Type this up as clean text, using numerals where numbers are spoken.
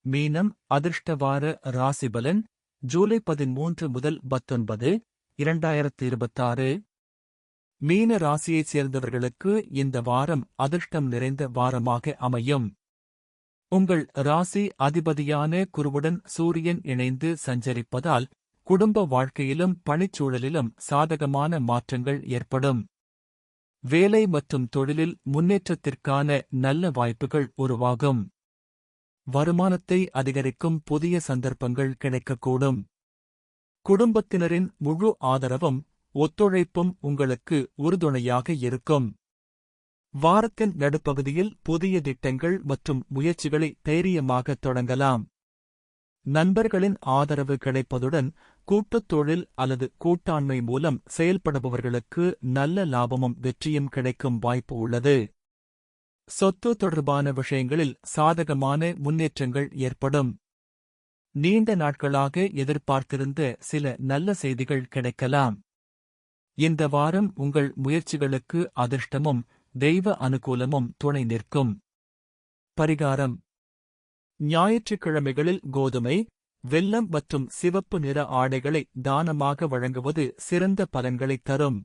மீனம் அதிர்ஷ்டவார ராசிபலன் ஜூலை 13 முதல் 19, 2026. மீன ராசியைச் சேர்ந்தவர்களுக்கு இந்த வாரம் அதிர்ஷ்டம் நிறைந்த வாரமாக அமையும். உங்கள் ராசி அதிபதியான குருவுடன் சூரியன் இணைந்து சஞ்சரிப்பதால் குடும்ப வாழ்க்கையிலும் பணிச்சூழலிலும் சாதகமான மாற்றங்கள் ஏற்படும். வேலை மற்றும் தொழிலில் முன்னேற்றத்திற்கான நல்ல வாய்ப்புகள் உருவாகும். வருமானத்தை அதிகரிக்கும் புதிய சந்தர்ப்பங்கள் கிடைக்கக்கூடும். குடும்பத்தினரின் முழு ஆதரவும் ஒத்துழைப்பும் உங்களுக்கு உறுதுணையாக இருக்கும். வாரத்தின் நடுப்பகுதியில் புதிய திட்டங்கள் மற்றும் முயற்சிகளை தைரியமாக தொடங்கலாம். நண்பர்களின் ஆதரவு கிடைப்பதுடன் கூட்டுத் தொழில் அல்லது கூட்டாண்மை மூலம் செயல்படுபவர்களுக்கு நல்ல லாபமும் வெற்றியும் கிடைக்கும் வாய்ப்பு உள்ளது. சொத்து தொடர்பான விஷயங்களில் சாதகமான முன்னேற்றங்கள் ஏற்படும். நீண்ட நாட்களாக எதிர்பார்த்திருந்த சில நல்ல செய்திகள் கிடைக்கலாம். இந்த வாரம் உங்கள் முயற்சிகளுக்கு அதிர்ஷ்டமும் தெய்வ அனுகூலமும் துணை நிற்கும். பரிகாரம்: ஞாயிற்றுக்கிழமைகளில் கோதுமை, வெல்லம் மற்றும் சிவப்பு நிற ஆடைகளை தானமாக வழங்குவது சிறந்த பலன்களைத் தரும்.